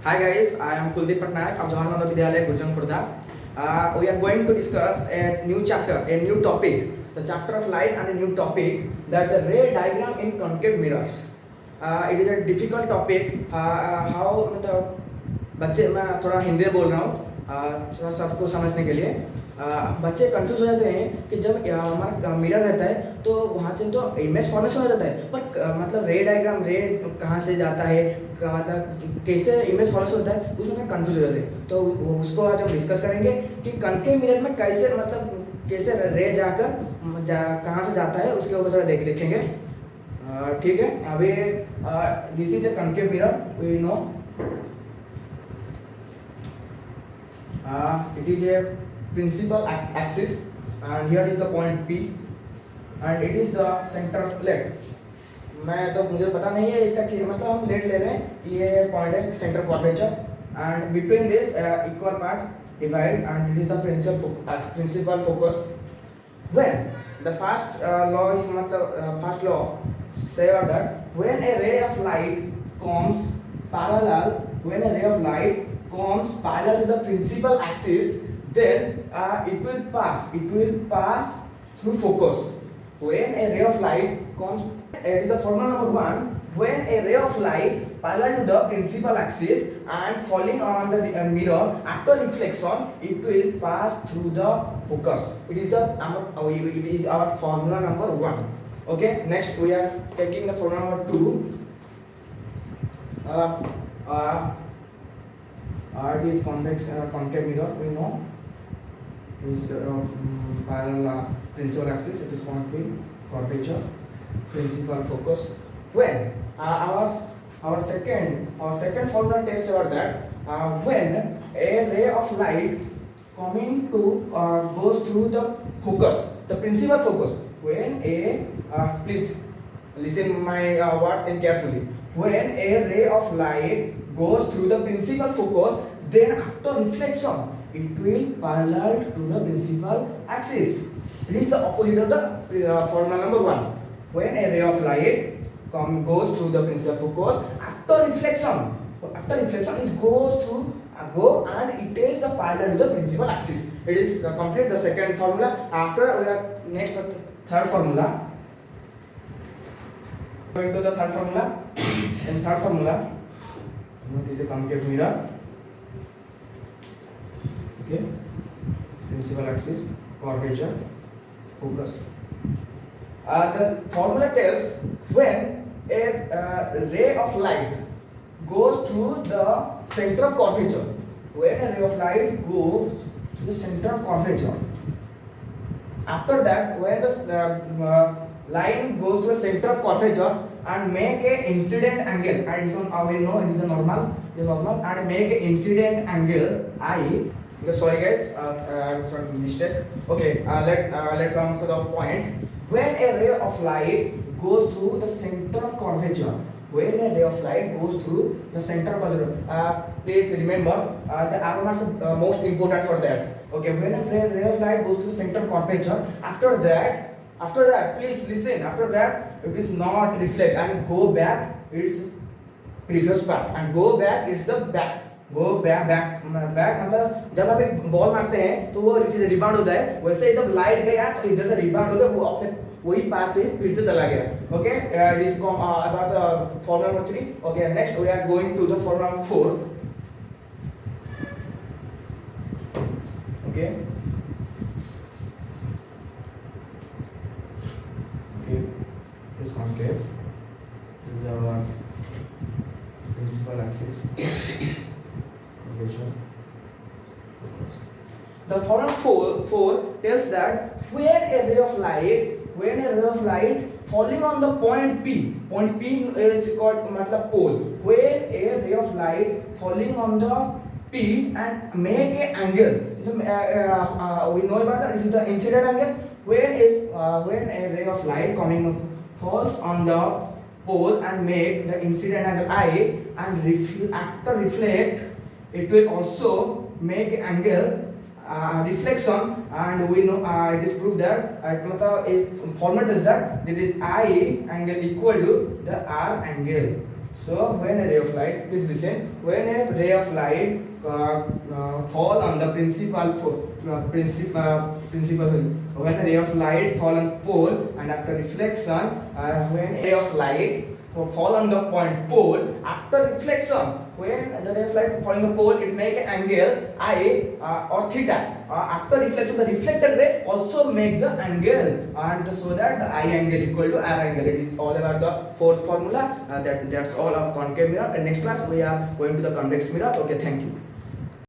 Hi guys, I am Kuldeep Patnaik of Jawahar Nalanda Vidyalaya, Jatni Khordha. We are going to discuss a new chapter, a new topic, the chapter of light, and a new topic that the ray diagram in concave mirrors. It is a difficult topic. How मतलब बच्चे मैं थोड़ा हिंदी में बोल रहा हूँ थोड़ा सबको समझने के लिए बच्चे कंफ्यूज हो जाते हैं कि जब हमारा मिरर रहता है तो वहाँ से तो इमेज फॉर्मेशन हो जाता है बट मतलब रे डायग्राम रे कहाँ से जाता है मतलब कैसे इमेज फॉर्मेशन होता है उसमें कंफ्यूज हो जाते हैं तो उसको आज हम डिस्कस करेंगे कि कनकेव मिरर में कैसे मतलब कैसे रे कहाँ से जाता है उसके ऊपर थोड़ा देखेंगे ठीक है अभी this is a concave mirror we know it is a principal axis and here is the point P and it is the center of plate मैं तो मुझे पता नहीं है इसका कि मतलब हम लेट ले रहे हैं कि ये पॉइंट है centre curvature and between this equal part divide and it is the principal focus when the first law is मतलब first law say that when a ray of light comes parallel when a ray of light comes parallel to the principal axis then it will pass through focus when a ray of light comes it is the formula number 1 when a ray of light parallel to the principal axis and falling on the mirror after reflection it will pass through the focus it is our formula number 1 okay next we are taking the formula number 2 it is concave mirror we know is parallel principal axis it is point P curvature principal focus when our second formula tells about that when a ray of light coming to goes through the focus the principal focus when please listen my words and carefully when a ray of light goes through the principal focus then after reflection it will parallel to the principal axis it is the opposite of the formula number 1 when a ray of light goes through the principal focus after reflection it goes through and it is the parallel to the principal axis it is complete the second formula after we are next the third formula going to the third formula in third formula it is a concave mirror okay principal axis curvature focus the formula tells when a ray of light goes through the center of curvature when a ray of light goes to the center of curvature after that when the line goes to the center of curvature and make a incident angle and this one we know it is the normal and make a incident angle I sorry guys I'm sorry mistake okay let's come to the point when a ray of light goes through the center of curvature when a ray of light goes through the center of curvature please remember the arrow marks are most important for that okay when a ray of light goes to the center of curvature after that please listen after that it is not reflect and go back its previous path and go back it's the back मतलब जब आप एक ball मारते हैं तो वो चीज rebound होता है वैसे ही जब लाइट गया तो इधर से रिबाउंड होकर वो अपने वही पाथ पे फिर से चला गया okay it is about the formula number 3 okay next we are going to the formula number 4 okay is concave this is our principal axis curvature focus the formula 4 tells that when a ray of light falling on the point P is called मतलब pole when a ray of light falling on the P and make an angle we know about that this is the incident angle when a ray of light coming falls on the pole and make the incident angle I and after reflect it will also make angle reflection and we know it is proved that मतलब format is that it is I angle equal to the R angle So when a ray of light, please listen, when a ray of light fall on the when a ray of light fall on pole and after reflection, when a ray of light fall on the point pole after reflection, when the ray of light fall on the pole, it make an angle I or theta. After reflection, the reflected ray also make the angle, and so that the I angle equal to R angle. It is all about the fourth formula. That's all of concave mirror. And next class we are going to the convex mirror. Okay, thank you.